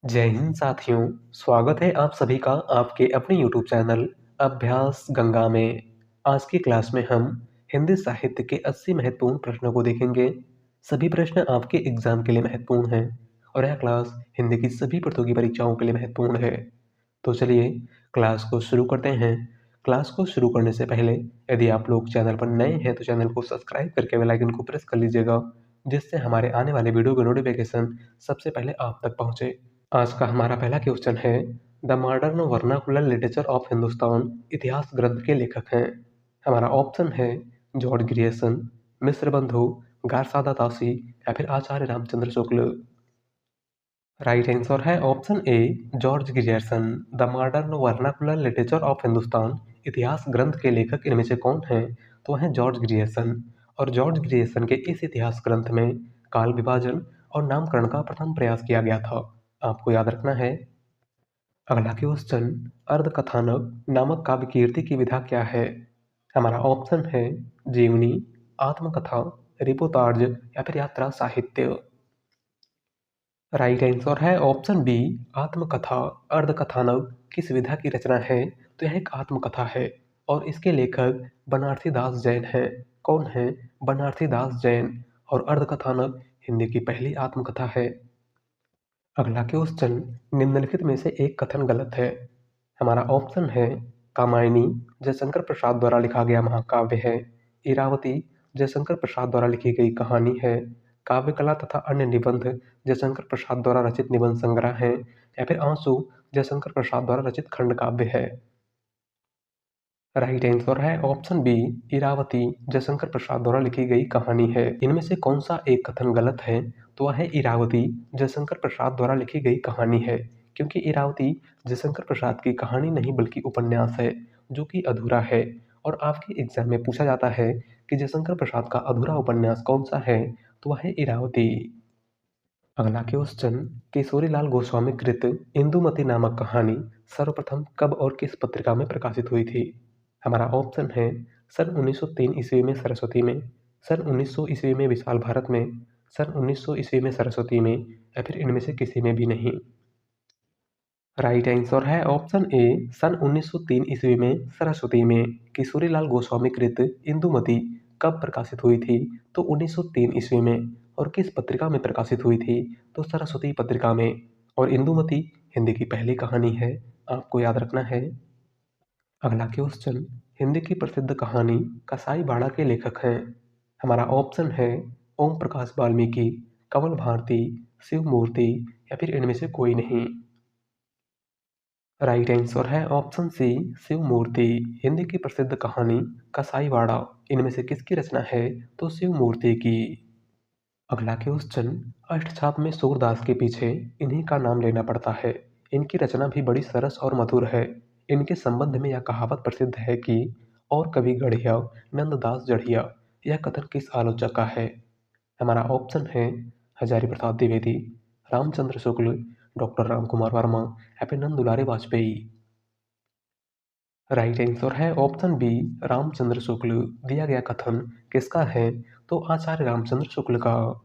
जय हिंद साथियों। स्वागत है आप सभी का आपके अपने YouTube चैनल अभ्यास गंगा में। आज की क्लास में हम हिंदी साहित्य के 80 महत्वपूर्ण प्रश्नों को देखेंगे। सभी प्रश्न आपके एग्जाम के लिए महत्वपूर्ण हैं और यह क्लास हिंदी की सभी प्रतियोगी परीक्षाओं के लिए महत्वपूर्ण है। तो चलिए क्लास को शुरू करते हैं। क्लास को शुरू करने से पहले यदि आप लोग चैनल पर नए हैं तो चैनल को सब्सक्राइब करके बेल आइकन को प्रेस कर लीजिएगा, जिससे हमारे आने वाले वीडियो के नोटिफिकेशन सबसे पहले आप तक पहुंचे। आज का हमारा पहला क्वेश्चन है, the modern vernacular literature of Hindustan इतिहास ग्रंथ के लेखक हैं। हमारा ऑप्शन है जॉर्ज ग्रियर्सन, मिश्र बंधु, गारसादा तासी या फिर आचार्य रामचंद्र शुक्ल। राइट आंसर है option A George Grierson. The modern vernacular literature of Hindustan इतिहास ग्रंथ के लेखक इनमें से कौन है? तो है जॉर्ज ग्रियर्सन। और जॉर्ज ग्रियर्सन के इस इतिहास ग्रंथ में काल विभाजन और नामकरण का प्रथम प्रयास किया गया था। आपको याद रखना है। अगला क्वेश्चन, अर्धकथानक नामक काव्य कीर्ति की विधा क्या है? हमारा ऑप्शन है जीवनी, आत्मकथा, रिपोर्टाज या फिर यात्रा साहित्य। राइट आंसर है ऑप्शन बी आत्मकथा। अर्धकथानक किस विधा की रचना है? तो यह एक आत्मकथा है और इसके लेखक बनारसी दास जैन हैं। कौन है? बनारसी दास जैन। और अर्धकथानक हिंदी की पहली आत्मकथा है। अगला क्वेश्चन, निम्नलिखित में से एक कथन गलत है। हमारा ऑप्शन है कामायनी जयशंकर प्रसाद द्वारा लिखा गया महाकाव्य है, इरावती जयशंकर प्रसाद द्वारा लिखी गई कहानी है, काव्य कला तथा अन्य निबंध जयशंकर प्रसाद द्वारा रचित निबंध संग्रह है या फिर आंसू जयशंकर प्रसाद द्वारा रचित खंड काव्य है। राइट आंसर है ऑप्शन बी इरावती जयशंकर प्रसाद द्वारा लिखी गई कहानी है। इनमें से कौन सा एक कथन गलत है? तो वह है इरावती जयशंकर प्रसाद द्वारा लिखी गई कहानी है, क्योंकि इरावती जयशंकर प्रसाद की कहानी नहीं बल्कि उपन्यास है जो कि अधूरा है। और आपके एग्जाम में पूछा जाता है कि जयशंकर प्रसाद का अधूरा उपन्यास कौन सा है? तो वह है इरावती। अगला क्वेश्चन, किशोरीलाल गोस्वामी कृत इंदुमती नामक कहानी सर्वप्रथम कब और किस पत्रिका में प्रकाशित हुई थी? हमारा ऑप्शन है सन 1903 ईस्वी में सरस्वती में, सन 1900 ईस्वी में विशाल भारत में, सन 1900 ईस्वी में सरस्वती में या फिर इनमें से किसी में भी नहीं। राइट आंसर है ऑप्शन ए सन 1903 ईस्वी में सरस्वती में। किशोरीलाल गोस्वामी कृत इंदुमती कब प्रकाशित हुई थी? तो 1903 ईस्वी में। और किस पत्रिका में प्रकाशित हुई थी? तो सरस्वती पत्रिका में। और इंदुमती हिंदी की पहली कहानी है, आपको याद रखना है। अगला क्वेश्चन, हिंदी की प्रसिद्ध कहानी कसाई बाड़ा के लेखक हैं। हमारा ऑप्शन है ओम प्रकाश वाल्मीकि, कमल भारती, शिव मूर्ति या फिर इनमें से कोई नहीं। राइट आंसर है ऑप्शन सी शिव मूर्ति। हिंदी की प्रसिद्ध कहानी कसाईवाड़ा इनमें से किसकी रचना है? तो शिव मूर्ति की। अगला क्वेश्चन, अष्टछाप में सूरदास के पीछे इन्हीं का नाम लेना पड़ता है। इनकी रचना भी बड़ी सरस और मधुर है। इनके संबंध में यह कहावत प्रसिद्ध है कि और कभी गढ़िया नंददास जड़िया। यह कथन किस आलोचक का है? हमारा ऑप्शन है हजारी प्रसाद द्विवेदी, रामचंद्र शुक्ल, डॉक्टर राम कुमार वर्मा या फिर नंद दुलारे वाजपेयी। राइट आंसर है ऑप्शन बी रामचंद्र शुक्ल। दिया गया कथन किसका है? तो आचार्य रामचंद्र शुक्ल का।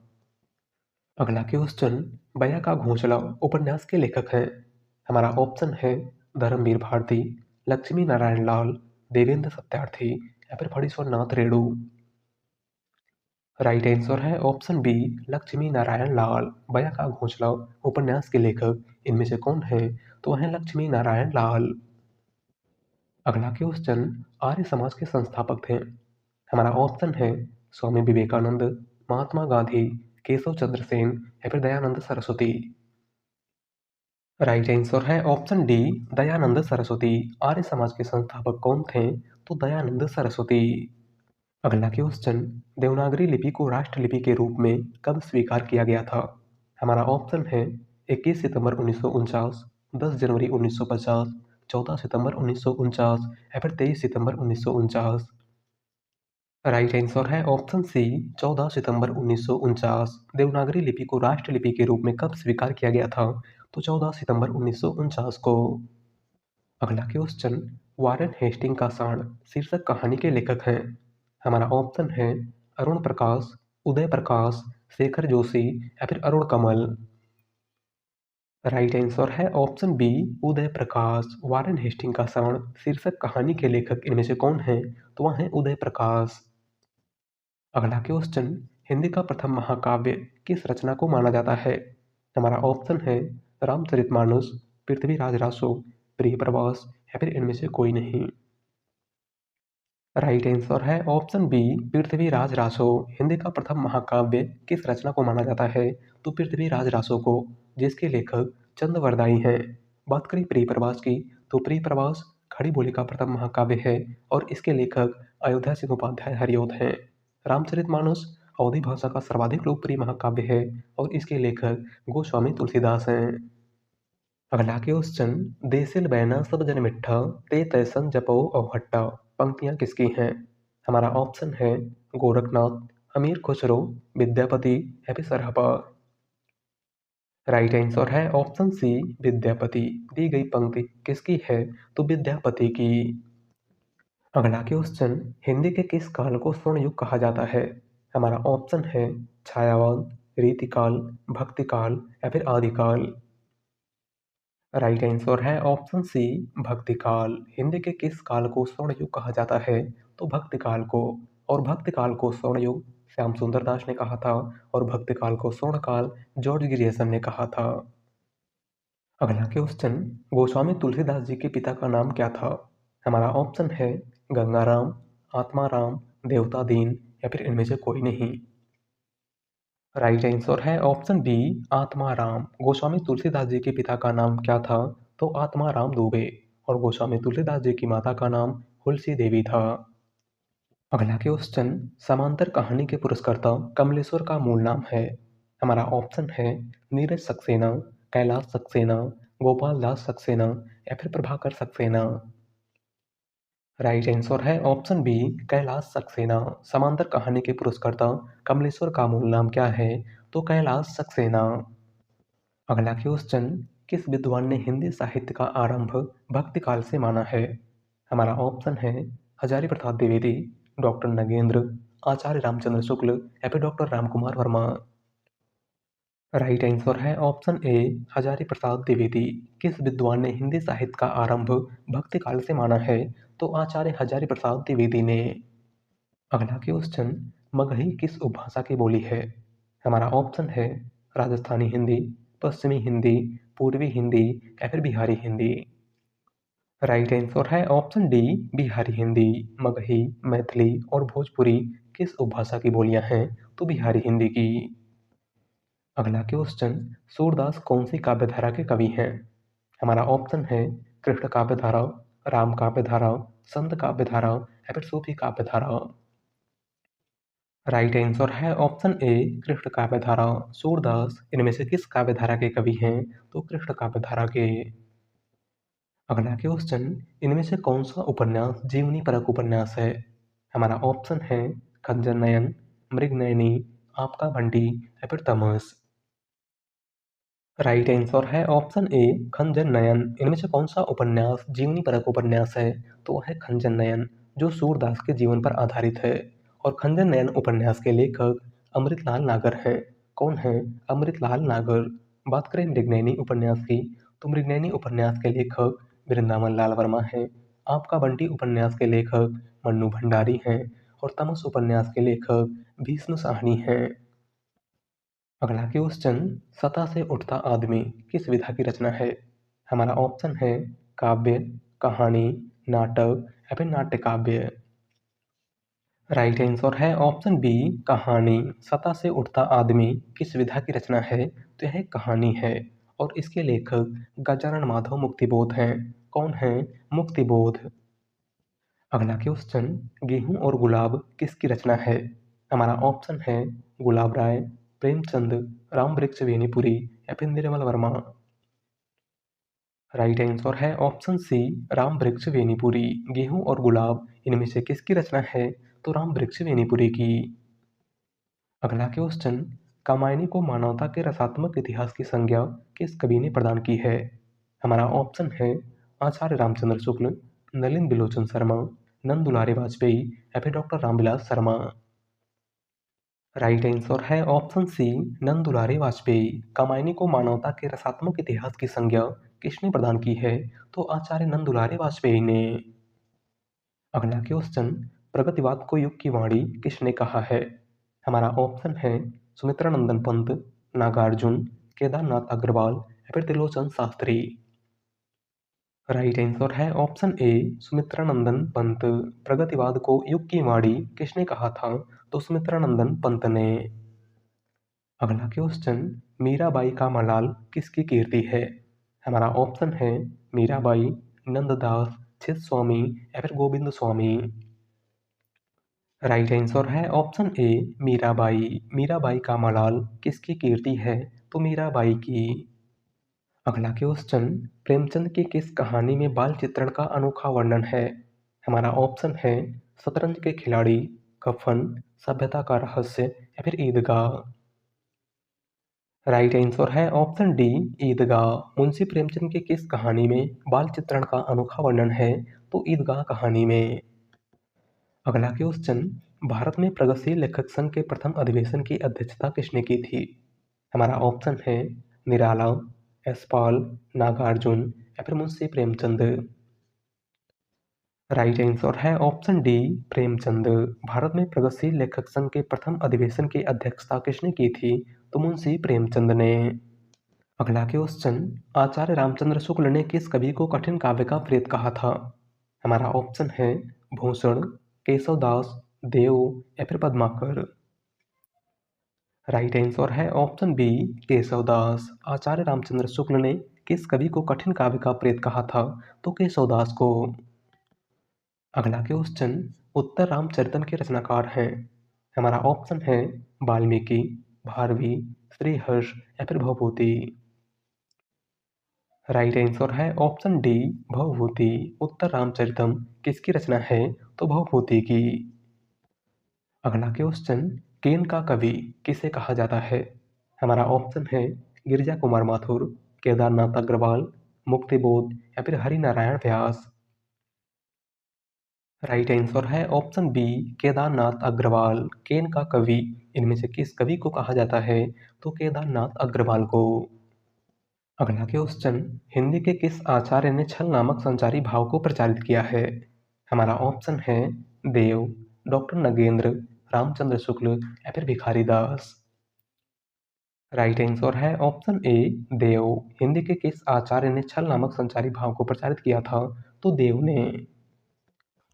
अगला क्वेश्चन, बया का घोंसला उपन्यास के लेखक हैं। हमारा ऑप्शन है धर्मवीर भारती, लक्ष्मी नारायण लाल, देवेंद्र सत्यार्थी या फिर फणीश्वर नाथ रेणु। राइट आंसर है ऑप्शन बी लक्ष्मी नारायण लाल। बया का घोंसला उपन्यास के लेखक इनमें से कौन है? तो वह है लक्ष्मी नारायण लाल। अगला क्वेश्चन, आर्य समाज के संस्थापक थे। हमारा ऑप्शन है स्वामी विवेकानंद, महात्मा गांधी, केशव चंद्र सेन या फिर दयानंद सरस्वती। राइट आंसर है ऑप्शन डी दयानंद सरस्वती। आर्य समाज के संस्थापक कौन थे? तो दयानंद सरस्वती। अगला क्वेश्चन, देवनागरी लिपि को राष्ट्रलिपि के रूप में कब स्वीकार किया गया था? हमारा ऑप्शन है 21 सितंबर 1949, 10 जनवरी 1950, 14 सितंबर 1949 या फिर 23 सितंबर 1949। राइट आंसर है ऑप्शन सी 14 सितंबर 1949। देवनागरी लिपि को राष्ट्रलिपि के रूप में कब स्वीकार किया गया था? तो 14 सितंबर 1949 को। अगला क्वेश्चन, वारेन हेस्टिंग का सांड शीर्षक कहानी के लेखक हैं। हमारा ऑप्शन है अरुण प्रकाश, उदय प्रकाश, शेखर जोशी या फिर अरुण कमल। राइट आंसर है option B Uday Prakash. Warren Hasting का श्रवण शीर्षक कहानी के लेखक इनमें से कौन है? तो वह है उदय प्रकाश। अगला क्वेश्चन, हिंदी का प्रथम महाकाव्य किस रचना को माना जाता है? हमारा ऑप्शन है रामचरितमानस, पृथ्वीराज रासो, प्रिय प्रवास या फिर इनमें से कोई नहीं। राइट आंसर है ऑप्शन बी पृथ्वीराज रासो। हिंदी का प्रथम महाकाव्य किस रचना को माना जाता है? तो पृथ्वीराज रासो को, जिसके लेखक चंद्रवरदाई हैं। बात करें प्रिय प्रवास की, तो प्रिय प्रवास खड़ी बोली का प्रथम महाकाव्य है और इसके लेखक अयोध्या सिंह उपाध्याय हरिऔध हैं। रामचरितमानस अवधी भाषा का सर्वाधिक लोकप्रिय महाकाव्य है और इसके लेखक गोस्वामी तुलसीदास हैं। अगला क्वेश्चन, देसिल बैना सब जन मिट्ठा ते तैसन जपो अवहट्टा पंक्तियां किसकी हैं? हमारा ऑप्शन है गोरखनाथ, अमीर खुसरो, विद्यापति या फिर सरहपा। राइट आंसर है ऑप्शन सी विद्यापति। दी गई पंक्ति किसकी है? तो विद्यापति की। अगला क्वेश्चन, हिंदी के किस काल को स्वर्ण युग कहा जाता है? हमारा ऑप्शन है छायावाद, रीतिकाल, भक्तिकाल या फिर आदिकाल। राइट आंसर है ऑप्शन सी भक्तिकाल। हिंदी के किस काल को स्वर्ण युग कहा जाता है? तो भक्तिकाल को। और भक्तिकाल को स्वर्ण युग श्याम सुंदर दास ने कहा था और भक्तिकाल को स्वर्ण काल जॉर्ज ग्रियर्सन ने कहा था। अगला क्वेश्चन, गोस्वामी तुलसीदास जी के पिता का नाम क्या था? हमारा ऑप्शन है गंगाराम, आत्माराम, देवता दीन या फिर इनमें से कोई नहीं। राइट आंसर है ऑप्शन बी आत्माराम। गोस्वामी तुलसीदास जी के पिता का नाम क्या था? तो आत्माराम दुबे। और गोस्वामी तुलसीदास जी की माता का नाम हुलसी देवी था। अगला क्वेश्चन, समांतर कहानी के पुरस्कर्ता कमलेश्वर का मूल नाम है? हमारा ऑप्शन है नीरज सक्सेना, कैलाश सक्सेना, गोपाल दास सक्सेना या फिर प्रभाकर सक्सेना। राइट आंसर है ऑप्शन बी कैलाश सक्सेना। समांतर कहानी के पुरस्कर्ता कमलेश्वर का मूल नाम क्या है? तो कैलाश सक्सेना। अगला क्वेश्चन, किस विद्वान ने हिंदी साहित्य का आरंभ भक्ति काल से माना है? हमारा ऑप्शन है हजारी प्रसाद द्विवेदी, डॉक्टर नगेंद्र, आचार्य रामचंद्र शुक्ल या फिर doctor Ramkumar Verma. Right answer है ऑप्शन ए हजारी प्रसाद द्विवेदी। किस विद्वान ने हिंदी साहित्य का आरंभ भक्ति काल से माना है? तो आचार्य हजारी प्रसाद द्विवेदी ने। अगला क्वेश्चन, मगही किस उपभाषा की बोली है? हमारा ऑप्शन है राजस्थानी हिंदी, पश्चिमी हिंदी, पूर्वी हिंदी या फिर बिहारी हिंदी। राइट आंसर है ऑप्शन डी बिहारी हिंदी। मगही, मैथिली और भोजपुरी किस उपभाषा की बोलियां हैं? तो बिहारी हिंदी की। अगला क्वेश्चन, सूरदास कौन सी काव्यधारा के कवि हैं? हमारा ऑप्शन है कृष्ण काव्यधारा, राम काव्यधारा, संत काव्यधारा या फिर सूफी काव्यधारा। राइट आंसर है ऑप्शन ए कृष्ण काव्यधारा। सूरदास इनमें से किस काव्यधारा के कवि हैं? तो कृष्ण काव्यधारा के। अगला क्वेश्चन, इनमें से कौन सा उपन्यास जीवनी परक उपन्यास है? हमारा ऑप्शन है खंजर नयन, मृगनयनी, आपका बंटी या फिर तमस। राइट आंसर है ऑप्शन ए खंजर नयन। इनमें से कौन सा उपन्यास जीवनी परक उपन्यास है? तो वह है खंजर नयन, जो सूरदास के जीवन पर आधारित है। और खंजर नयन उपन्यास के लेखक अमृतलाल नागर हैं। कौन है? अमृतलाल नागर। बात करें मृगनयनी उपन्यास की, तो मृगनयनी उपन्यास के लेखक वृंदावन लाल वर्मा हैं। आपका बंटी उपन्यास के लेखक मन्नू भंडारी हैं और तमस उपन्यास के लेखक भीष्म साहनी हैं। अगला क्वेश्चन, सतह से उठता आदमी किस विधा की रचना है? हमारा ऑप्शन है काव्य, कहानी, नाटक या फिर नाट्य काव्य। राइट आंसर है ऑप्शन बी कहानी। सतह से उठता आदमी किस विधा की रचना है? तो यह एक कहानी है और इसके लेखक गजानन माधव मुक्तिबोध हैं। कौन है? मुक्तिबोध। अगला क्वेश्चन, गेहूं और गुलाब किसकी रचना है? हमारा ऑप्शन है गुलाब राय, प्रेमचंद, राम वृक्ष वेणीपुरी या फिर निर्मल वर्मा। राइट आंसर है ऑप्शन सी राम वृक्ष वेणीपुरी। गेहूं और गुलाब इनमें से किसकी रचना है? तो राम वृक्ष वेणीपुरी की। अगला क्वेश्चन, कामायनी को मानवता के रसात्मक इतिहास की संज्ञा किस कवि ने प्रदान की है? हमारा ऑप्शन है आचार्य रामचंद्र शुक्ल, नलिन बिलोचन शर्मा, नंद दुलारे वाजपेयी या फिर doctor Ramvilas Sharma. Right answer है ऑप्शन सी नंद दुलारे वाजपेयी। कामायनी को मानवता के रसात्मक इतिहास की संज्ञा किसने प्रदान की है? तो आचार्य नंद दुलारे वाजपेयी ने। अगला क्वेश्चन, प्रगतिवाद को युग की वाणी किसने कहा है? हमारा ऑप्शन है सुमित्रा नंदन पंत, नागार्जुन, केदारनाथ अग्रवाल या फिर त्रिलोचन शास्त्री। राइट आंसर है ऑप्शन ए सुमित्रा नंदन पंत। प्रगतिवाद को युग की वाणी किसने कहा था? तो सुमित्रा नंदन पंत ने। अगला क्वेश्चन, मीराबाई का मलाल किसकी कीर्ति है? हमारा ऑप्शन है मीराबाई, नंददास, छिद स्वामी या फिर गोविंद स्वामी। राइट आंसर है ऑप्शन ए मीराबाई। मीराबाई का मलाल किसकी कीर्ति है? तो मीराबाई की। अगला क्वेश्चन, प्रेमचंद की किस कहानी में बाल चित्रण का अनोखा वर्णन है? हमारा ऑप्शन है शतरंज के खिलाड़ी, कफन, सभ्यता का रहस्य या फिर ईदगाह। राइट आंसर है ऑप्शन डी ईदगाह। मुंशी प्रेमचंद की किस कहानी में बाल चित्रण का अनोखा वर्णन है? तो ईदगाह कहानी में। अगला क्वेश्चन, भारत में प्रगतिशील लेखक संघ के प्रथम अधिवेशन की अध्यक्षता किसने की थी? हमारा ऑप्शन है निराला, यशपाल, नागार्जुन या फिर मुंशी प्रेमचंद। राइट आंसर है ऑप्शन डी प्रेमचंद। भारत में प्रगतिशील लेखक संघ के प्रथम अधिवेशन की अध्यक्षता किसने की थी? तो मुंशी प्रेमचंद ने। अगला क्वेश्चन, आचार्य रामचंद्र शुक्ल ने किस कवि को कठिन काव्य का प्रेत कहा था? हमारा ऑप्शन है भूषण, केशवदास, देव या फिर पद्माकर। राइट आंसर है ऑप्शन बी केशवदास। आचार्य रामचंद्र शुक्ल ने किस कवि को कठिन काव्य का प्रेत कहा था? तो केशवदास को। अगला क्वेश्चन, उत्तर रामचरितम के रचनाकार हैं? हमारा ऑप्शन है वाल्मीकि, भारवी, श्रीहर्ष या फिर भवभूति। राइट आंसर है ऑप्शन डी भवभूति। उत्तर रामचरितम किसकी रचना है? तो भवभूति की। अगला क्वेश्चन, केन का कवि किसे कहा जाता है? हमारा ऑप्शन है गिरिजा कुमार माथुर, केदारनाथ अग्रवाल, मुक्तिबोध या फिर हरिनारायण व्यास। राइट आंसर है ऑप्शन बी केदारनाथ अग्रवाल। केन का कवि इनमें से किस कवि को कहा जाता है? तो केदारनाथ अग्रवाल को। अगला क्वेश्चन, हिंदी के किस आचार्य ने छल नामक संचारी भाव को प्रचारित किया है? हमारा ऑप्शन है देव, डॉक्टर नगेंद्र, रामचंद्र शुक्ल या फिर भिखारी दास। राइट आंसर है ऑप्शन ए देव। हिंदी के किस आचार्य ने छल नामक संचारी भाव को प्रचारित किया था? तो देव ने।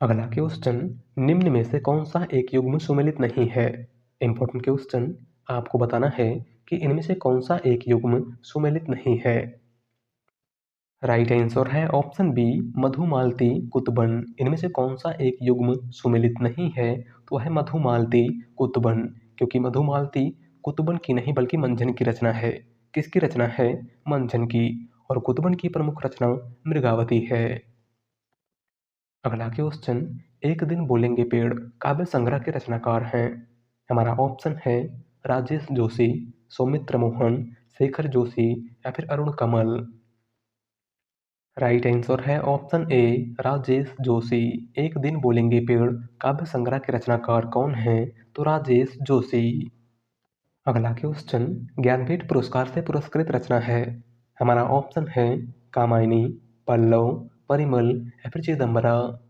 अगला क्वेश्चन, निम्न में से कौन सा एक युग्म सुमेलित नहीं है? इंपॉर्टेंट क्वेश्चन, आपको बताना है कि इनमें से कौन सा एक युग्म सुमेलित नहीं है। राइट आंसर है ऑप्शन बी मधुमालती कुतुबन। इनमें से कौन सा एक युग्म सुमेलित नहीं है? तो है मधुमालती कुतुबन, क्योंकि मधुमालती कुतुबन की नहीं बल्कि मंझन की रचना है। किसकी रचना है? मंझन की। और कुतुबन की प्रमुख रचना मृगावती है। अगला क्वेश्चन, एक दिन बोलेंगे पेड़ काव्य संग्रह के रचनाकार हैं? हमारा ऑप्शन है राजेश जोशी, सौमित्र मोहन, शेखर जोशी या फिर अरुण कमल। राइट आंसर है ऑप्शन ए राजेश जोशी। एक दिन बोलेंगे पेड़ काव्य संग्रह के रचनाकार कौन हैं? तो राजेश जोशी। अगला क्वेश्चन, ज्ञानपीठ पुरस्कार से पुरस्कृत रचना है? हमारा ऑप्शन है कामायनी, पल्लव, परिमल या फिर चिदम्बरा।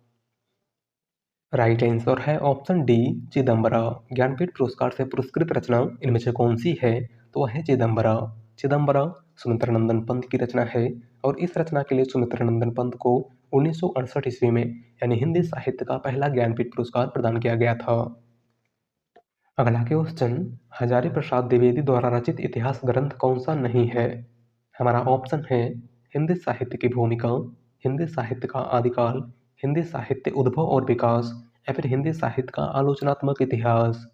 राइट आंसर है ऑप्शन डी चिदम्बरा। ज्ञानपीठ पुरस्कार से पुरस्कृत रचना इनमें से कौन सी है? तो वह है चिदम्बरा। चिदम्बरा सुमित्रा नंदन पंत की रचना है और इस रचना के लिए सुमित्रा नंदन पंत को 1968 ईस्वी में यानी हिंदी साहित्य का पहला ज्ञानपीठ पुरस्कार प्रदान किया गया था। अगला क्वेश्चन, हजारी प्रसाद द्विवेदी द्वारा रचित इतिहास ग्रंथ कौन सा नहीं है? हमारा ऑप्शन है हिंदी साहित्य की भूमिका, हिंदी साहित्य का आदिकाल, हिंदी साहित्य उद्भव और विकास या फिर हिंदी साहित्य का आलोचनात्मक इतिहास।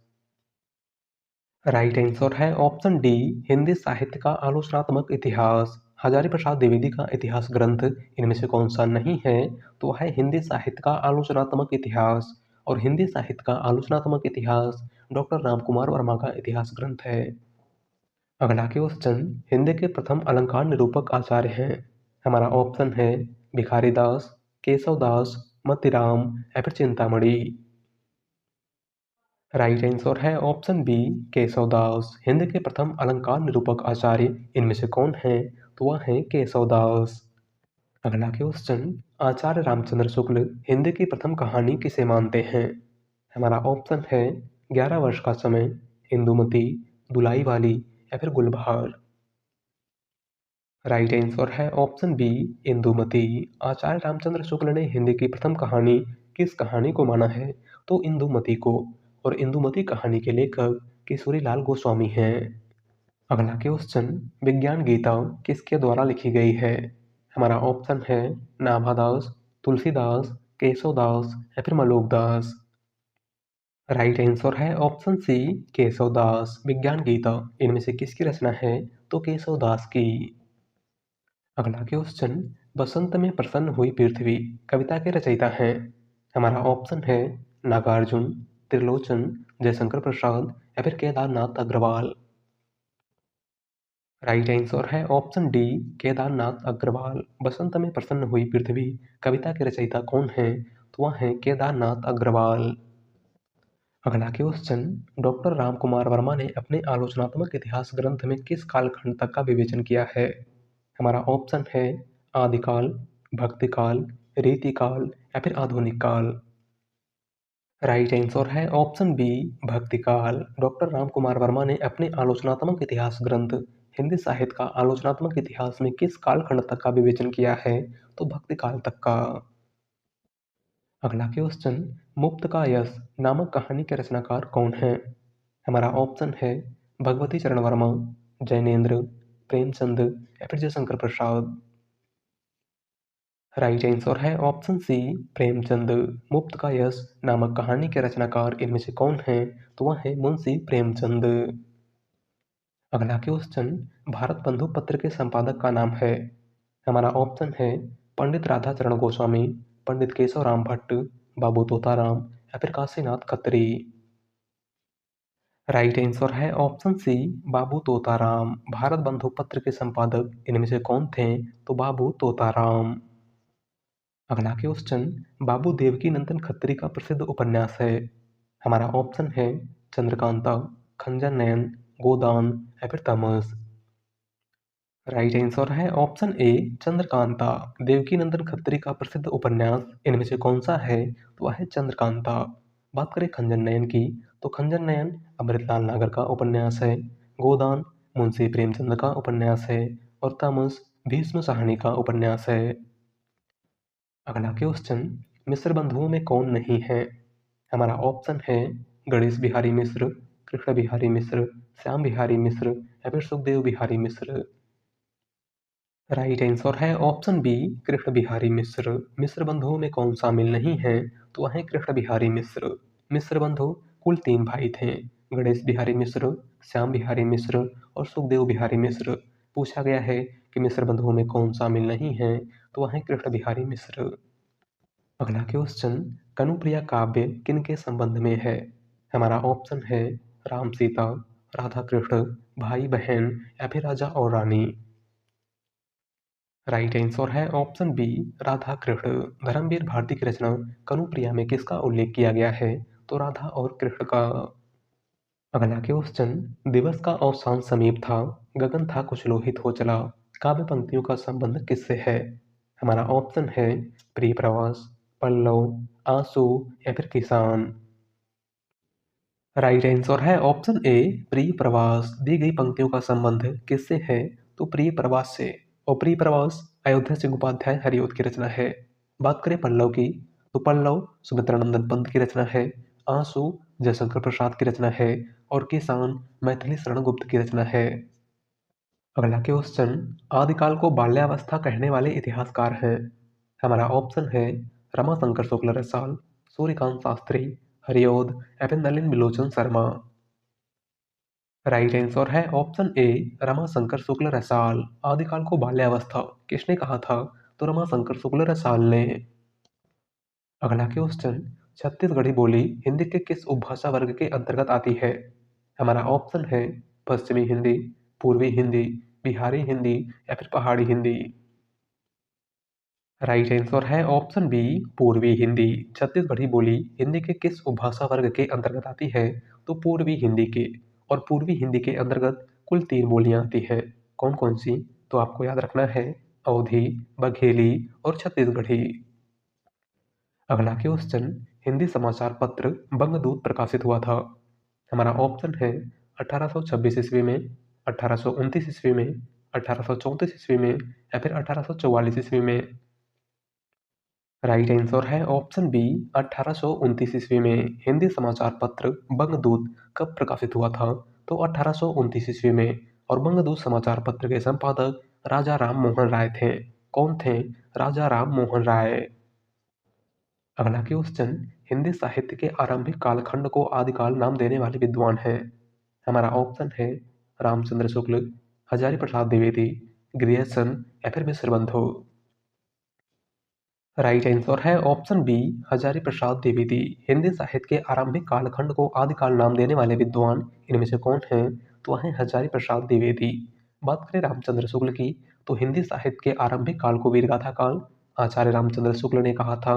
राइट आंसर है ऑप्शन डी हिंदी साहित्य का आलोचनात्मक इतिहास। हजारी प्रसाद द्विवेदी का इतिहास ग्रंथ इनमें से कौन सा नहीं है? तो है हिंदी साहित्य का आलोचनात्मक इतिहास। और हिंदी साहित्य का आलोचनात्मक इतिहास डॉक्टर रामकुमार वर्मा का इतिहास ग्रंथ है। अगला क्वेश्चन, हिंदी के प्रथम अलंकार निरूपक आचार्य हैं? हमारा ऑप्शन है भिखारी दास, केशव दास, मतीराम या फिर चिंतामणि। राइट आंसर है ऑप्शन बी केशवदास। हिंद के प्रथम अलंकार निरूपक आचार्य इनमें से कौन है? तो वह है केशवदास। अगला क्वेश्चन, आचार्य रामचंद्र शुक्ल हिंदी की प्रथम कहानी किसे मानते हैं? हमारा ऑप्शन है 11 वर्ष का समय, इंदुमती, दुलाई वाली या फिर गुलबहार। राइट आंसर है ऑप्शन बी इंदुमती। आचार्य रामचंद्र शुक्ल ने हिंदी की प्रथम कहानी किस कहानी को माना है? तो इंदुमती को। और इंदुमती कहानी के लेखक किशोरी लाल गोस्वामी हैं। अगला क्वेश्चन, विज्ञान गीता किसके द्वारा लिखी गई है? हमारा ऑप्शन है नाभादास, तुलसीदास, केशवदास या फिर मलोकदास। राइट आंसर है ऑप्शन सी केशवदास। विज्ञान गीता इनमें से किसकी रचना है? तो केशवदास की। अगला क्वेश्चन, बसंत में प्रसन्न हुई पृथ्वी कविता के रचयिता हैं? हमारा ऑप्शन है नागार्जुन, त्रिलोचन, जयशंकर प्रसाद या फिर केदारनाथ अग्रवाल। राइट आंसर है ऑप्शन डी केदारनाथ अग्रवाल। बसंत में प्रसन्न हुई पृथ्वी कविता के रचयिता कौन है? तो वह है केदारनाथ अग्रवाल। अगला क्वेश्चन, डॉक्टर राम कुमार वर्मा ने अपने आलोचनात्मक इतिहास ग्रंथ में किस कालखंड तक का विवेचन किया है? हमारा ऑप्शन है आदिकाल, भक्तिकाल, रीतिकाल या फिर आधुनिक काल। राइट आंसर है ऑप्शन बी भक्तिकाल। डॉक्टर राम कुमार वर्मा ने अपने आलोचनात्मक इतिहास ग्रंथ हिंदी साहित्य का आलोचनात्मक इतिहास में किस कालखंड तक का विवेचन किया है? तो भक्तिकाल तक का। अगला क्वेश्चन, मुक्त का यश नामक कहानी के रचनाकार कौन है? हमारा ऑप्शन है भगवती चरण वर्मा, जैनेन्द्र, प्रेमचंद या फिर जयशंकर प्रसाद। राइट आंसर है ऑप्शन सी प्रेमचंद। मुक्त का यश नामक कहानी के रचनाकार इनमें से कौन है? तो वह है मुंशी प्रेमचंद। अगला क्वेश्चन, भारत बंधु पत्र के संपादक का नाम है? हमारा ऑप्शन है पंडित राधाचरण गोस्वामी, पंडित केशव राम भट्ट, बाबू तोताराम या फिर काशीनाथ खत्री। राइट आंसर है ऑप्शन सी बाबू तोताराम। भारत बंधु पत्र के संपादक इनमें से कौन थे? तो बाबू तोताराम। अगला क्वेश्चन, बाबू देवकी नंदन खत्री का प्रसिद्ध उपन्यास है? हमारा ऑप्शन है चंद्रकांता, खंजर नयन, गोदान या फिर तमस। राइट आंसर है ऑप्शन ए चंद्रकांता। देवकी नंदन खत्री का प्रसिद्ध उपन्यास इनमें से कौन सा है? तो वह है चंद्रकांता। बात करें खंजर नयन की, तो खंजर नयन अमृतलाल नागर का उपन्यास है। गोदान मुंशी प्रेमचंद का उपन्यास है। और तमस भीष्म साहनी का उपन्यास है। अगला क्वेश्चन, मिस्र बंधुओं में कौन नहीं है? हमारा ऑप्शन है गणेश बिहारी मिश्र, कृष्ण बिहारी मिश्र, श्याम बिहारी मिश्र या फिर सुखदेव बिहारी मिश्र। राइट आंसर है ऑप्शन बी कृष्ण बिहारी मिश्र। मिश्र बंधुओं में कौन शामिल नहीं है? तो वह है कृष्ण बिहारी मिश्र। मिश्र बंधु कुल 3 भाई थे, गणेश बिहारी मिश्र, श्याम बिहारी मिश्र और सुखदेव बिहारी मिश्र। पूछा गया है कि मिश्र बंधुओं में कौन शामिल नहीं है? तो वह है कृष्ण बिहारी मिश्र। अगला क्वेश्चन, कनुप्रिया काव्य किनके संबंध में है? हमारा ऑप्शन है राम सीता, राधा कृष्ण, भाई बहन या फिर राजा और रानी। राइट आंसर है ऑप्शन बी राधा कृष्ण। धर्मवीर भारती की रचना कनुप्रिया में किसका उल्लेख किया गया है? तो राधा और कृष्ण का। अगला क्वेश्चन, दिवस का अवसान समीप था, गगन था कुछ लोहित हो चला काव्य पंक्तियों का संबंध किससे है? हमारा ऑप्शन है प्रिय प्रवास, पल्लव, आंसू या फिर किसान। राइट आंसर है ऑप्शन ए प्रिय प्रवास। दी गई पंक्तियों का संबंध किससे है? तो प्रिय प्रवास से। और प्रिय प्रवास अयोध्या सिंह उपाध्याय हरिओद की रचना है। बात करें पल्लव की, तो पल्लव सुमित्रानंदन पंत की रचना है। आंसू जयशंकर प्रसाद की रचना है। और किसान मैथिली शरण गुप्त की रचना है। अगला क्वेश्चन, आदिकाल को बाल्यावस्था कहने वाले इतिहासकार हैं? हमारा ऑप्शन है रमाशंकर शुक्ल रसाल, सूर्यकांत शास्त्री, हरिओद या फिर नलिन बिलोचन शर्मा। राइट आंसर है ऑप्शन ए रमाशंकर शुक्ल रसाल। आदिकाल को बाल्यावस्था किसने कहा था? तो रमाशंकर शुक्ल रसाल ने। अगला क्वेश्चन, छत्तीसगढ़ी बोली हिंदी के किस उपभाषा वर्ग के अंतर्गत आती है? हमारा ऑप्शन है पश्चिमी हिंदी, पूर्वी हिंदी, बिहारी हिंदी या फिर पहाड़ी हिंदी। राइट आंसर है ऑप्शन बी पूर्वी हिंदी। छत्तीसगढ़ी बोली हिंदी के किस उपभाषा वर्ग के अंतर्गत आती है? तो पूर्वी हिंदी के। और पूर्वी हिंदी के अंतर्गत कुल 3 बोलियां आती हैं। कौन कौन सी? तो आपको याद रखना है अवधी, बघेली और छत्तीसगढ़ी। अगला क्वेश्चन, हिंदी समाचार पत्र बंगदूत प्रकाशित हुआ था। हमारा ऑप्शन है 1826 ईस्वी में, 1829 ईस्वी में, 1834 ईस्वी में या फिर 1844 ईस्वी में। राइट आंसर है ऑप्शन बी 1829 ईस्वी में। हिंदी समाचार पत्र बंगदूत कब प्रकाशित हुआ था? तो 1829 ईस्वी में। और बंगदूत समाचार पत्र के संपादक राजा राम मोहन राय थे। कौन थे? राजा राम मोहन राय। अगला क्वेश्चन, हिंदी साहित्य के आरंभिक कालखंड को आदिकाल नाम देने वाले विद्वान हैं। हमारा ऑप्शन है रामचंद्र शुक्ल, हजारी प्रसाद द्विवेदी, ग्रियर्सन या फिर मिश्र बंधु। राइट आंसर है ऑप्शन बी हजारी प्रसाद द्विवेदी। हिंदी साहित्य के आरंभिक कालखंड को आदिकाल नाम देने वाले विद्वान इनमें से कौन हैं? तो वह हैं हजारी प्रसाद द्विवेदी। बात करें रामचंद्र शुक्ल की, तो हिंदी साहित्य के आरंभिक काल को वीरगाथा काल आचार्य रामचंद्र शुक्ल ने कहा था।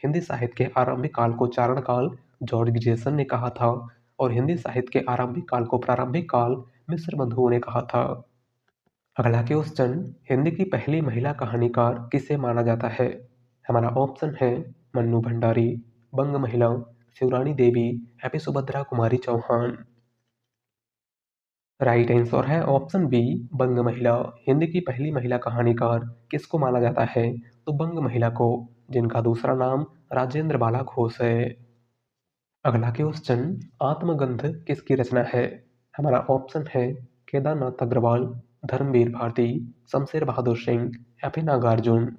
हिंदी साहित्य के आरंभिक काल को चारण काल जॉर्ज ग्रियर्सन ने कहा था। और हिंदी साहित्य के आरंभिक काल को प्रारंभिक काल मिश्र बंधुओं ने कहा था। अगला क्वेश्चन, हिंदी की पहली महिला कहानीकार किसे माना जाता है? हमारा ऑप्शन है मन्नू भंडारी, बंग महिला, शिवरानी देवी या फिर सुभद्रा कुमारी चौहान। राइट आंसर है ऑप्शन बी बंग महिला। हिंदी की पहली महिला कहानीकार किसको माना जाता है? तो बंग महिला को, जिनका दूसरा नाम राजेंद्र बाला घोष है। अगला क्वेश्चन, आत्मगंध किसकी रचना है? हमारा ऑप्शन है केदारनाथ अग्रवाल, धर्मवीर भारती, शमशेर बहादुर सिंह या फिर नागार्जुन।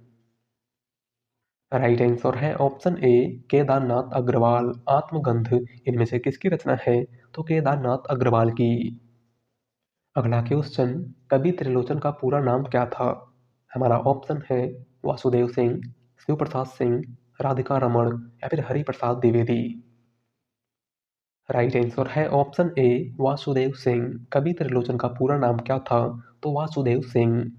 राइट आंसर है ऑप्शन ए केदारनाथ अग्रवाल। आत्मगंध इनमें से किसकी रचना है? तो केदारनाथ अग्रवाल की। अगला क्वेश्चन, कवि त्रिलोचन का पूरा नाम क्या था? हमारा ऑप्शन है वासुदेव सिंह, शिव प्रसाद सिंह, राधिका रमण या फिर हरि प्रसाद द्विवेदी। राइट आंसर है ऑप्शन ए वासुदेव सिंह। कवि त्रिलोचन का पूरा नाम क्या था? तो वासुदेव सिंह।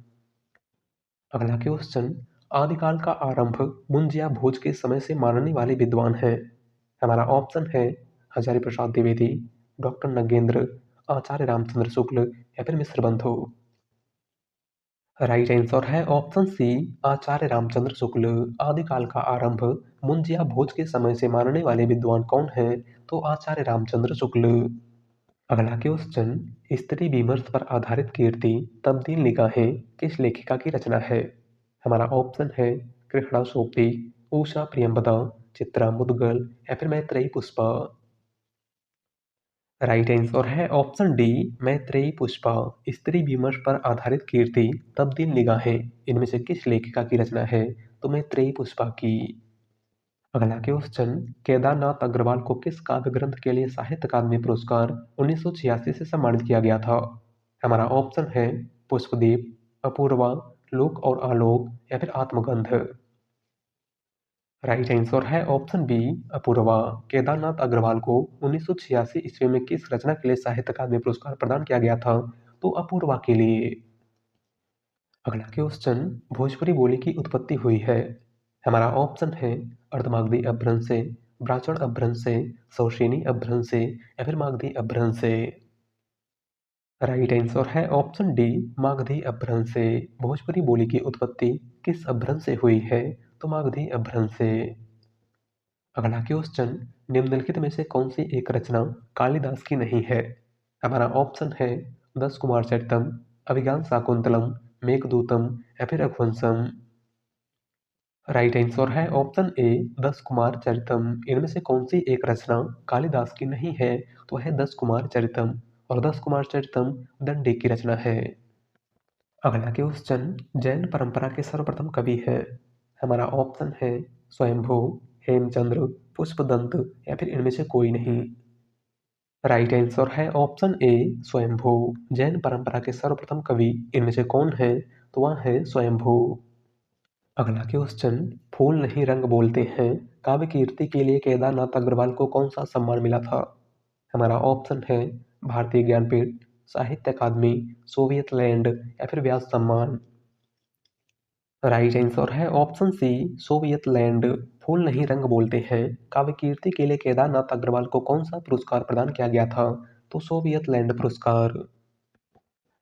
अगला क्वेश्चन, आदिकाल का आरंभ मुंजिया भोज के समय से मानने वाले विद्वान हैं। हमारा ऑप्शन है हजारी प्रसाद द्विवेदी, डॉक्टर नगेंद्र, आचार्य रामचंद्र शुक्ल या फिर मिश्र बंधु। राइट आंसर है ऑप्शन सी आचार्य रामचंद्र शुक्ल। आदिकाल का आरंभ मुंजिया भोज के समय से मानने वाले विद्वान कौन हैं? तो आचार्य रामचंद्र शुक्ल। अगला क्वेश्चन, स्त्री विमर्श पर आधारित कीर्ति तब्दील निगाहें किस लेखिका की रचना है? हमारा ऑप्शन है कृष्णा सोपती, उषा प्रियंवदा, चित्रा मुदगल या फिर मैत्रेयी पुष्पा। राइट आंसर है ऑप्शन डी मैत्रेयी पुष्पा। स्त्री विमर्श पर आधारित कीर्ति तब्दील निगाहें इनमें से किस लेखिका की रचना है? तो मैत्रेयी पुष्पा की। अगला क्वेश्चन, केदारनाथ अग्रवाल को किस काव्य ग्रंथ के लिए साहित्य अकादमी पुरस्कार 1986 से सम्मानित किया गया था? हमारा ऑप्शन है पुष्पदीप, अपूर्वा, लोक और आलोक या फिर आत्मगंध। राइट आंसर है ऑप्शन बी अपूर्वा। केदारनाथ अग्रवाल को 1986 ईस्वी में किस रचना के लिए साहित्य अकादमी पुरस्कार प्रदान किया गया था? तो अपूर्वा के लिए। अगला क्वेश्चन, भोजपुरी बोली की उत्पत्ति हुई है। हमारा ऑप्शन है अर्धमागधी अपभ्रंश से, ब्राह्मण अपभ्रंश से, शौशीनी अपभ्रंश से या फिर मागधी अपभ्रंश से। राइट आंसर है ऑप्शन डी मागधी अपभ्रंश से। भोजपुरी बोली की उत्पत्ति किस अपभ्रंश से हुई है? तो मागधी अपभ्रंश से। अगला क्वेश्चन, निम्नलिखित में से कौन सी एक रचना कालिदास की नहीं है? हमारा ऑप्शन है दस कुमार चरितम, अभिज्ञान शाकुंतलम, मेघदूतम या फिर रघुवंशम। राइट आंसर है ऑप्शन ए दस कुमार चरितम। इनमें से कौन सी एक रचना कालिदास की नहीं है? तो है दस कुमार चरितम। और दस कुमार चरितम दंडी की रचना है। अगला क्वेश्चन, जैन परंपरा के सर्वप्रथम कवि हैं। हमारा ऑप्शन है स्वयंभू, हेमचंद्र, पुष्पदंत या फिर इनमें से कोई नहीं। राइट आंसर है ऑप्शन ए स्वयंभू। जैन परंपरा के सर्वप्रथम कवि इनमें से कौन है? तो वह है स्वयंभू। अगला क्वेश्चन, फूल नहीं रंग बोलते हैं काव्य कीर्ति के लिए केदारनाथ अग्रवाल को कौन सा सम्मान मिला था? हमारा ऑप्शन है भारतीय ज्ञानपीठ, साहित्य अकादमी, सोवियत लैंड या फिर व्यास सम्मान। राइट आंसर है ऑप्शन सी सोवियत लैंड। फूल नहीं रंग बोलते हैं काव्य कीर्ति के लिए केदारनाथ अग्रवाल को कौन सा पुरस्कार प्रदान किया गया था? तो सोवियत लैंड पुरस्कार।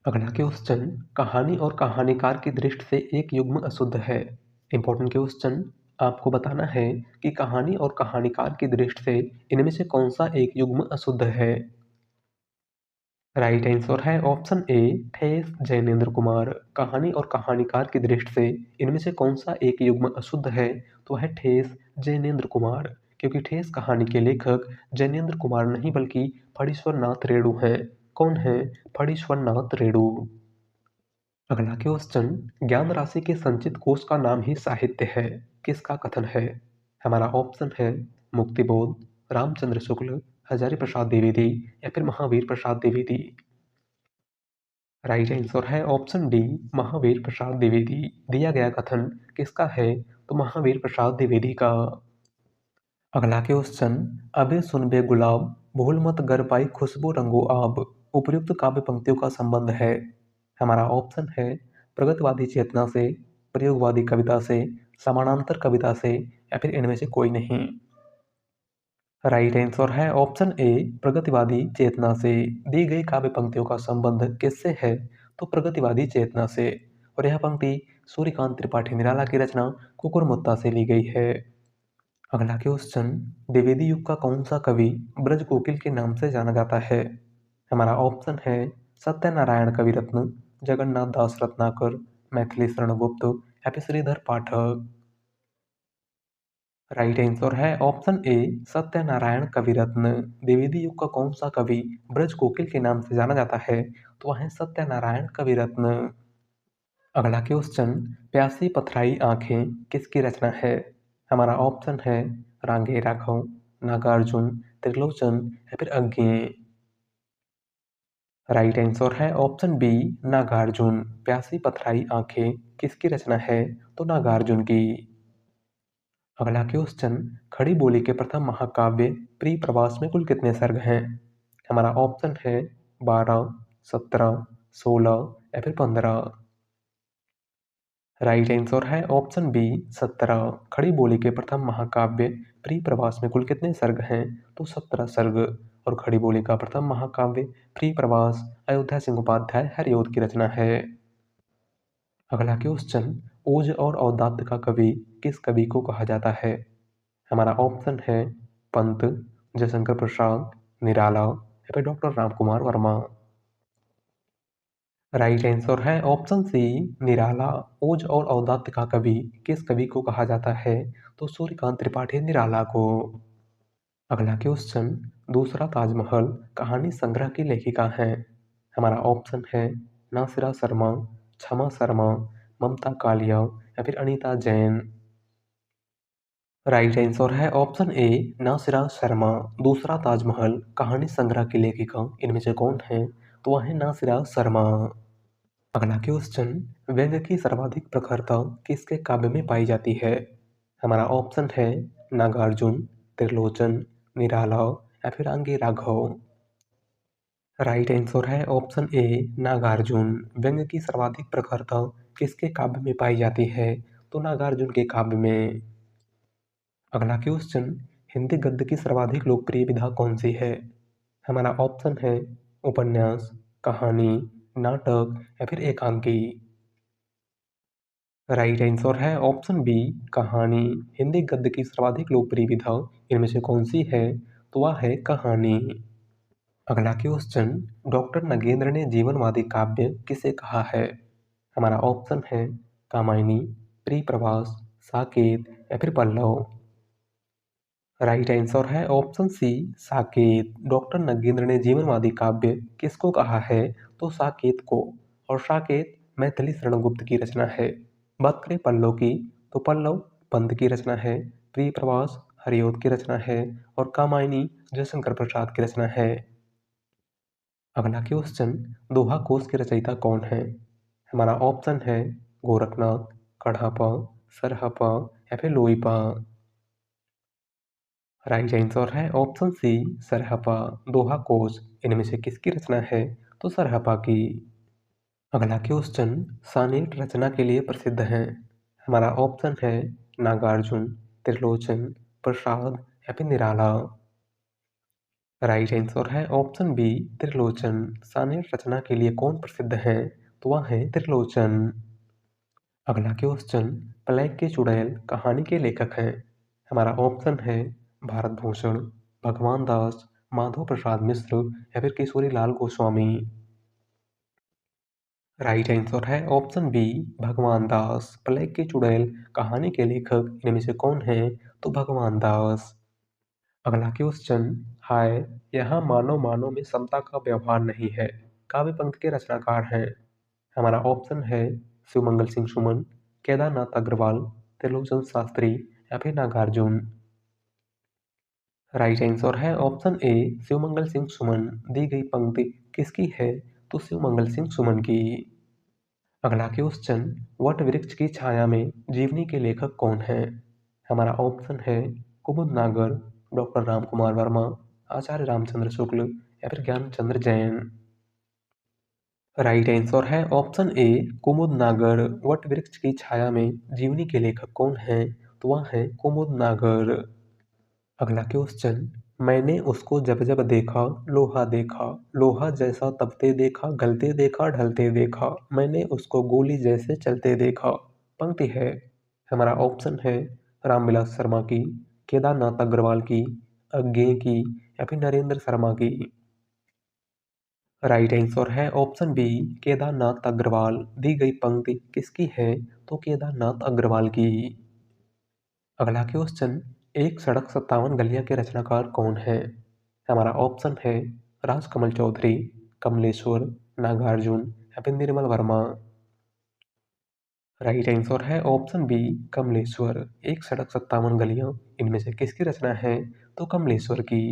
अगला क्वेश्चन, कहानी और कहानीकार की दृष्टि से एक युग्म अशुद्ध है। इंपॉर्टेंट क्वेश्चन, आपको बताना है कि कहानी और कहानीकार की दृष्टि से इनमें से कौन सा एक युग्म अशुद्ध है। राइट आंसर है ऑप्शन ए ठेस जैनेन्द्र कुमार। कहानी और कहानीकार की दृष्टि से इनमें से कौन सा एक युग्म अशुद्ध है? तो है ठेस जैनेन्द्र कुमार, क्योंकि ठेस कहानी के लेखक जैनेन्द्र कुमार नहीं बल्कि फणीश्वर नाथ रेणु हैं। कौन है? फणीश्वर नाथ रेणु। अगला क्वेश्चन, ज्ञान राशि के संचित कोश का नाम ही साहित्य है, किसका कथन है? हमारा ऑप्शन है मुक्तिबोध, रामचंद्र शुक्ल, हजारी प्रसाद द्विवेदी या फिर महावीर प्रसाद द्विवेदी। राइट आंसर है ऑप्शन डी महावीर प्रसाद द्विवेदी। दिया गया कथन किसका है? तो महावीर प्रसाद द्विवेदी का। अगला क्वेश्चन, अबे सुन बे गुलाब, भूल मत गर पाई खुशबू रंगो आब, उपयुक्त काव्य पंक्तियों का संबंध है। हमारा ऑप्शन है प्रगतिवादी चेतना से, प्रयोगवादी कविता से, समानांतर कविता से या फिर इनमें से कोई नहीं। राइट आंसर है ऑप्शन ए प्रगतिवादी चेतना से। दी गई काव्य पंक्तियों का संबंध किससे है? तो प्रगतिवादी चेतना से। और यह पंक्ति सूर्यकांत त्रिपाठी निराला की रचना कुकुरमुत्ता से ली गई है। अगला क्वेश्चन, द्विवेदी युग का कौन सा कवि ब्रज कोकिल के नाम से जाना जाता है? हमारा ऑप्शन है सत्यनारायण कविरत्न, जगन्नाथ दास रत्नाकर, मैथिली शरण गुप्त या फिर श्रीधर पाठक। राइट आंसर है ऑप्शन ए सत्यनारायण कविरत्न। द्विवेदी युग का कौन सा कवि ब्रज कोकिल के नाम से जाना जाता है? तो वह है सत्यनारायण कविरत्न। अगला क्वेश्चन, प्यासी पथराई आंखें किसकी रचना है? हमारा ऑप्शन है रांगे राघव, नागार्जुन, त्रिलोचन या फिर अज्ञे। राइट आंसर है ऑप्शन बी नागार्जुन। प्यासी पथराई आंखें किसकी रचना है? तो नागार्जुन की। अगला क्वेश्चन, खड़ी बोली के प्रथम महाकाव्य प्रिय प्रवास में कुल कितने सर्ग हैं? हमारा ऑप्शन है 12, 17, 16 या फिर 15। राइट आंसर है ऑप्शन बी 17। खड़ी बोली के प्रथम महाकाव्य प्रिय प्रवास में कुल कितने सर्ग हैं? तो 17 सर्ग। और खड़ी बोली का प्रथम महाकाव्य प्रिय प्रवास अयोध्या सिंह उपाध्याय हरिऔध की रचना है। अगला क्वेश्चन, ओज और औदात्य का कवि किस कवि को कहा जाता है? हमारा ऑप्शन है पंत, जयशंकर प्रसाद, निराला या फिर doctor Ramkumar Verma. Right answer है ऑप्शन सी निराला। ओज और औदात्य का कवि किस कवि को कहा जाता है? तो सूर्यकांत त्रिपाठी निराला को। अगला क्वेश्चन, दूसरा ताजमहल कहानी संग्रह की लेखिका हैं। हमारा ऑप्शन है नासिरा शर्मा, क्षमा शर्मा, ममता कालिया या फिर अनीता जैन। राइट आंसर है ऑप्शन ए नासिरा शर्मा। दूसरा ताजमहल कहानी संग्रह की लेखिका इनमें से कौन है? तो वह है नासिरा शर्मा। अगला क्वेश्चन, व्यंग्य की सर्वाधिक प्रखरता किसके काव्य में पाई जाती है? हमारा ऑप्शन है नागार्जुन, त्रिलोचन, निराला या फिर आंगे राघव। राइट आंसर है ऑप्शन ए नागार्जुन। व्यंग्य की सर्वाधिक प्रखरता किसके काव्य में पाई जाती है? तो नागार्जुन के काव्य में। अगला क्वेश्चन, हिंदी गद्य की सर्वाधिक लोकप्रिय विधा कौन सी है? हमारा ऑप्शन है उपन्यास, कहानी, नाटक या फिर एकांकी। राइट आंसर है ऑप्शन बी कहानी। हिंदी गद्य की सर्वाधिक लोकप्रिय विधा इनमें से कौन सी है? तो वह है कहानी। अगला क्वेश्चन, डॉक्टर नगेंद्र ने जीवनवादी काव्य किसे कहा है? हमारा ऑप्शन है कामायनी, प्रिय प्रवास, साकेत या फिर पल्लव। राइट आंसर है option C Saket. Doctor Nagendra ने जीवनवादी काव्य किसको कहा है? तो साकेत को। और साकेत मैथिली शरण गुप्त की रचना है। बात करें पल्लव की, तो पल्लव पंत की रचना है, प्रिय प्रवास हरिऔध की रचना है और कामायनी जयशंकर प्रसाद की रचना है। अगला क्वेश्चन, दोहा कोश के रचयिता कौन है? हमारा ऑप्शन है गोरखनाथ, कढ़ापा, सरहपा या फिर लोईपा। राइट आंसर है ऑप्शन सी सरहपा। दोहा कोश इनमें से किसकी रचना है? तो सरहपा की। अगला क्वेश्चन, सानेट रचना के लिए प्रसिद्ध हैं। हमारा ऑप्शन है नागार्जुन, त्रिलोचन, प्रसाद या फिर निराला। राइट आंसर है ऑप्शन बी त्रिलोचन। सानेट रचना के लिए कौन प्रसिद्ध है? तो वह है त्रिलोचन। अगला क्वेश्चन, प्लेग की चुड़ैल कहानी के लेखक हैं? हमारा ऑप्शन है भारत भूषण, भगवान दास, माधव प्रसाद मिश्र या फिर किशोरी लाल गोस्वामी। राइट आंसर है ऑप्शन बी भगवान दास। प्लेग की चुड़ैल कहानी के लेखक इनमें से कौन है? तो भगवान दास। अगला क्वेश्चन, हाय यहाँ मानव मानव में समता का व्यवहार नहीं है, काव्य पंक्ति के रचनाकार हैं? हमारा ऑप्शन है शिवमंगल सिंह सुमन, केदारनाथ अग्रवाल, त्रिलोचन शास्त्री या फिर नागार्जुन। राइट आंसर है ऑप्शन ए शिवमंगल सिंह सुमन। दी गई पंक्ति किसकी है? तो शिवमंगल सिंह सुमन की। अगला क्वेश्चन, वट वृक्ष की छाया में जीवनी के लेखक कौन है? हमारा ऑप्शन है कुमुद नागर, डॉक्टर राम कुमार वर्मा, आचार्य रामचंद्र शुक्ल या फिर ज्ञानचंद्र जैन। राइट आंसर है ऑप्शन ए कुमुद नागर। वट वृक्ष की छाया में जीवनी के लेखक कौन है? तो वह है कुमुद नागर। अगला क्वेश्चन, मैंने उसको जब जब देखा लोहा देखा, लोहा जैसा तपते देखा, गलते देखा, ढलते देखा, मैंने उसको गोली जैसे चलते देखा। पंक्ति है। हमारा ऑप्शन है रामविलास शर्मा की, केदारनाथ अग्रवाल की, अज्ञे की या फिर नरेंद्र शर्मा की। राइट आंसर है ऑप्शन बी केदारनाथ अग्रवाल। दी गई पंक्ति किसकी है? तो केदारनाथ अग्रवाल की। अगला क्वेश्चन, एक सड़क 57 गलियां के रचनाकार कौन है? हमारा ऑप्शन है राजकमल चौधरी, कमलेश्वर, नागार्जुन या फिर निर्मल वर्मा। राइट आंसर है ऑप्शन बी कमलेश्वर। एक सड़क 57 गलियां इनमें से किसकी रचना है? तो कमलेश्वर की।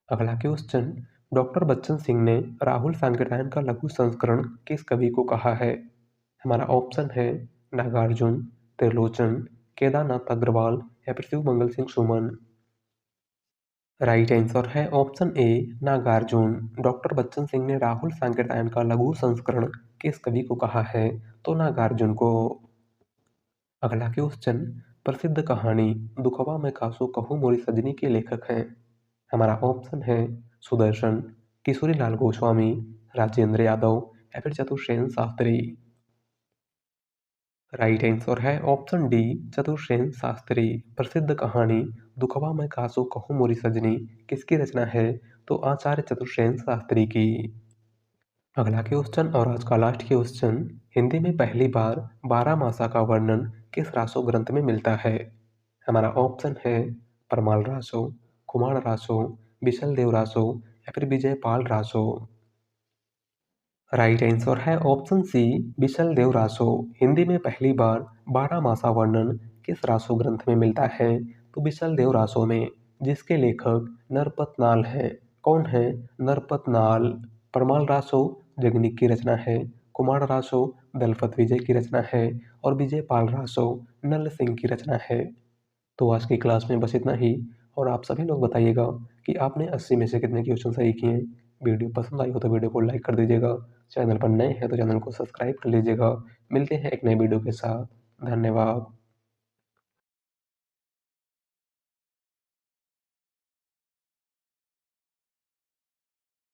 अगला क्वेश्चन, डॉक्टर बच्चन सिंह ने राहुल सांकृत्यायन का लघु संस्करण किस कवि को कहा है? हमारा ऑप्शन है नागार्जुन, त्रिलोचन, केदारनाथ अग्रवाल या फिर शिवमंगल सिंह सुमन। राइट आंसर है option A Nagarjun. Doctor Bachchan Singh ने राहुल सांकृत्यायन का लघु संस्करण किस कवि को कहा है? तो नागार्जुन को। अगला क्वेश्चन, प्रसिद्ध कहानी दुखवा में कासो कहूँ मोरी सजनी के लेखक हैं? हमारा ऑप्शन है सुदर्शन, किशोरी लाल गोस्वामी, राजेंद्र यादव या फिर चतुर्सेन शास्त्री। राइट आंसर है ऑप्शन डी चतुर्सेन शास्त्री। प्रसिद्ध कहानी दुखवा में कासो कहूँ मोरी सजनी किसकी रचना है? तो आचार्य चतुर्सेन शास्त्री की। अगला क्वेश्चन और आज का लास्ट क्वेश्चन, हिंदी में पहली बार 12 मासा का वर्णन किस रासो ग्रंथ में मिलता है? हमारा ऑप्शन है परमाल रासो, कुमार रासो, बिशल देव रासो या फिर विजयपाल रासो। राइट आंसर है ऑप्शन सी बिशल देव रासो। हिंदी में पहली बार 12 मासा वर्णन किस रासो ग्रंथ में मिलता है? तो बिशल देव रासो में, जिसके लेखक नरपत नाल हैं। कौन है? नरपत नाल। परमाल रासो जगनिक की रचना है, कुमार रासो दलपत विजय की रचना है और विजयपाल रासो नल सिंह की रचना है। तो आज की क्लास में बस इतना ही। और आप सभी लोग बताइएगा कि आपने 80 में से कितने क्वेश्चन सही किए हैं। वीडियो पसंद आई हो तो वीडियो को लाइक कर दीजिएगा। चैनल पर नए हैं तो चैनल को सब्सक्राइब कर लीजिएगा। मिलते हैं एक नए वीडियो के साथ। धन्यवाद।